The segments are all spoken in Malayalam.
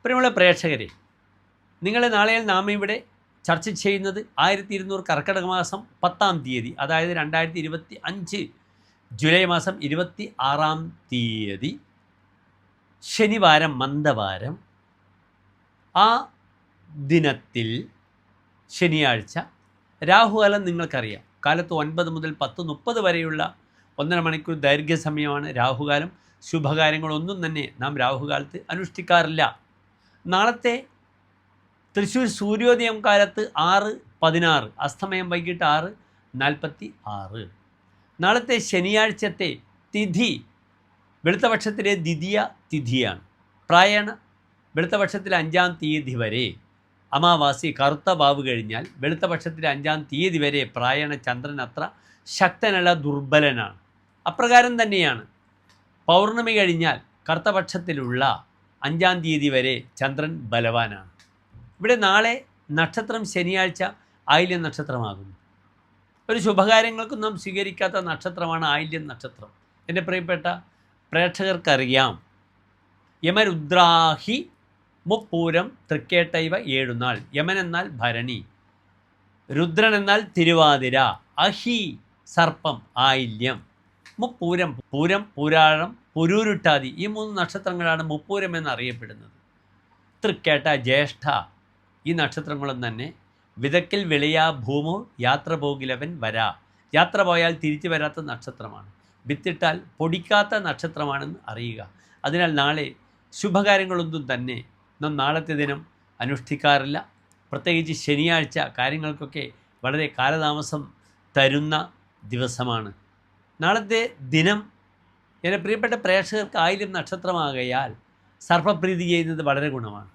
പ്രിയമുള്ള പ്രേക്ഷകരെ, നിങ്ങളെ നാളെയിൽ നാം ഇവിടെ ചർച്ച ചെയ്യുന്നത് 1200 കർക്കിടക മാസം 10-ാം തീയതി, അതായത് 2025 ജൂലൈ മാസം 26-ാം തീയതി ശനിവാരം, മന്ദവാരം. ആ ദിനത്തിൽ ശനിയാഴ്ച രാഹുകാലം നിങ്ങൾക്കറിയാം. കാലത്ത് 9 മുതൽ 10:30 വരെയുള്ള 1.5 മണിക്കൂർ ദൈർഘ്യസമയമാണ് രാഹുകാലം. ശുഭകാര്യങ്ങളൊന്നും തന്നെ നാം രാഹുകാലത്ത് അനുഷ്ഠിക്കാറില്ല. നാളത്തെ തൃശ്ശൂർ സൂര്യോദയം കാലത്ത് 6:16, അസ്തമയം വൈകിട്ട് 6:46. നാളത്തെ ശനിയാഴ്ചത്തെ തിഥി വെളുത്തപക്ഷത്തിലെ ദ്വിതീയ തിഥിയാണ്. പ്രായണ വെളുത്തപക്ഷത്തിലെ 5-ാം തീയതി വരെ അമാവാസി കറുത്ത വാവ് കഴിഞ്ഞാൽ വെളുത്തപക്ഷത്തിലെ 5-ാം തീയതി വരെ പ്രായണ ചന്ദ്രൻ അത്ര ശക്തനല്ല, ദുർബലനാണ്. അപ്രകാരം തന്നെയാണ് പൗർണമി കഴിഞ്ഞാൽ കറുത്തപക്ഷത്തിലുള്ള 5-ാം തീയതി വരെ ചന്ദ്രൻ ബലവാനാണ്. ഇവിടെ നാളെ നക്ഷത്രം ശനിയാഴ്ച ആയില്യം നക്ഷത്രമാകുന്നു. ഒരു ശുഭകാര്യങ്ങൾക്കും നാം സ്വീകരിക്കാത്ത നക്ഷത്രമാണ് ആയില്യം നക്ഷത്രം. എൻ്റെ പ്രിയപ്പെട്ട പ്രേക്ഷകർക്കറിയാം, യമരുദ്രാഹി മുപ്പൂരം തൃക്കേട്ടൈവ 7 നാൾ. യമൻ എന്നാൽ ഭരണി, രുദ്രൻ എന്നാൽ തിരുവാതിര, അഹി സർപ്പം, ആയില്യം, മുപ്പൂരം, പൂരം, പൂരാഴം, പുരൂരുട്ടാതി, ഈ 3 നക്ഷത്രങ്ങളാണ് മുപ്പൂരം എന്നറിയപ്പെടുന്നത്. തൃക്കേട്ട, ജ്യേഷ്ഠ, ഈ നക്ഷത്രങ്ങളും തന്നെ വിതക്കിൽ വിളയാ ഭൂമോ യാത്ര പോകിലവൻ വരാ. യാത്ര പോയാൽ തിരിച്ചു വരാത്ത നക്ഷത്രമാണ്. വിത്തിട്ടാൽ പൊടിക്കാത്ത നക്ഷത്രമാണെന്ന് അറിയുക. അതിനാൽ നാളെ ശുഭകാര്യങ്ങളൊന്നും തന്നെ നാം നാളത്തെ ദിനം അനുഷ്ഠിക്കാറില്ല. പ്രത്യേകിച്ച് ശനിയാഴ്ച കാര്യങ്ങൾക്കൊക്കെ വളരെ കാലതാമസം തരുന്ന ദിവസമാണ്. നാളത്തെ ദിനം എൻ്റെ പ്രിയപ്പെട്ട പ്രേക്ഷകർക്ക് ആയില്യം നക്ഷത്രമാകയാൽ സർപ്പപ്രീതി ചെയ്യുന്നത് വളരെ ഗുണമാണ്.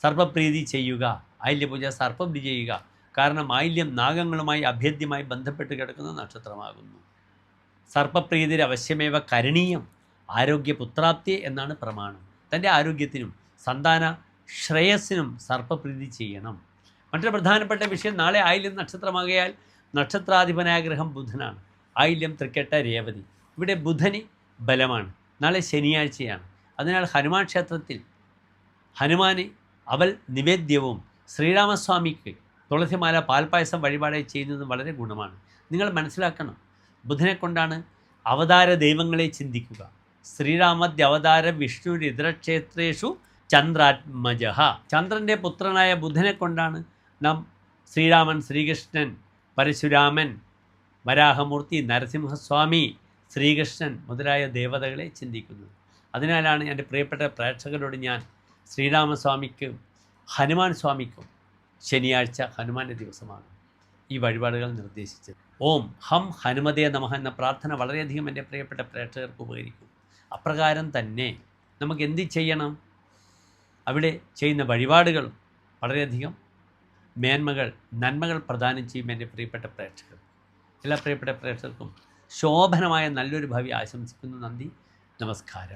സർപ്പപ്രീതി ചെയ്യുക, ആയില്യപൂജ, സർപ്പപ്രീതി ചെയ്യുക. കാരണം ആയില്യം നാഗങ്ങളുമായി അഭേദ്യമായി ബന്ധപ്പെട്ട് കിടക്കുന്ന നക്ഷത്രമാകുന്നു. സർപ്പപ്രീതിർ അവശ്യമേവ കരണീയം ആരോഗ്യപുത്രാപ്തി എന്നാണ് പ്രമാണം. തൻ്റെ ആരോഗ്യത്തിനും സന്താന ശ്രേയസ്സിനും സർപ്പപ്രീതി ചെയ്യണം. മറ്റൊരു പ്രധാനപ്പെട്ട വിഷയം, നാളെ ആയില്യം നക്ഷത്രമാകയാൽ നക്ഷത്രാധിപനായ ഗ്രഹം ബുധനാണ്. ആയില്യം, തൃക്കേട്ട, രേവതി. ഇവിടെ ബുധന് ബലമാണ്. നാളെ ശനിയാഴ്ചയാണ്. അതിനാൽ ഹനുമാൻ ക്ഷേത്രത്തിൽ ഹനുമാന് അവൽ നിവേദ്യവും ശ്രീരാമസ്വാമിക്ക് തുളസിമാല, പാൽപ്പായസം വഴിപാടായി ചെയ്യുന്നത് വളരെ ഗുണമാണ്. നിങ്ങൾ മനസ്സിലാക്കണം, ബുധനെ കൊണ്ടാണ് അവതാര ദൈവങ്ങളെ ചിന്തിക്കുക. ശ്രീരാമദ്യ അവതാര വിഷ്ണു രുദ്രക്ഷേത്രേഷു ചന്ദ്രാത്മജ. ചന്ദ്രൻ്റെ പുത്രനായ ബുധനെ കൊണ്ടാണ് നാം ശ്രീരാമൻ, ശ്രീകൃഷ്ണൻ, പരശുരാമൻ, വരാഹമൂർത്തി, നരസിംഹസ്വാമി, ശ്രീകൃഷ്ണൻ മുതലായ ദേവതകളെ ചിന്തിക്കുന്നത്. അതിനാലാണ് എൻ്റെ പ്രിയപ്പെട്ട പ്രേക്ഷകരോട് ഞാൻ ശ്രീരാമസ്വാമിക്കും ഹനുമാൻ സ്വാമിക്കും ശനിയാഴ്ച ഹനുമാൻ്റെ ദിവസമാണ് ഈ വഴിപാടുകൾ നിർദ്ദേശിച്ചത്. ഓം ഹം ഹനുമതേ നമഃ എന്ന പ്രാർത്ഥന വളരെയധികം എൻ്റെ പ്രിയപ്പെട്ട പ്രേക്ഷകർക്ക് ഉപകരിക്കും. അപ്രകാരം തന്നെ നമുക്ക് എന്ത് ചെയ്യണം? അവിടെ ചെയ്യുന്ന വഴിപാടുകളും വളരെയധികം മേന്മകൾ, നന്മകൾ പ്രദാനം ചെയ്യും എൻ്റെ പ്രിയപ്പെട്ട പ്രേക്ഷകർ. എല്ലാ പ്രിയപ്പെട്ട പ്രേക്ഷകർക്കും ശോഭനമായ നല്ലൊരു ഭാവി ആശംസിക്കുന്നു. നന്ദി, നമസ്കാരം.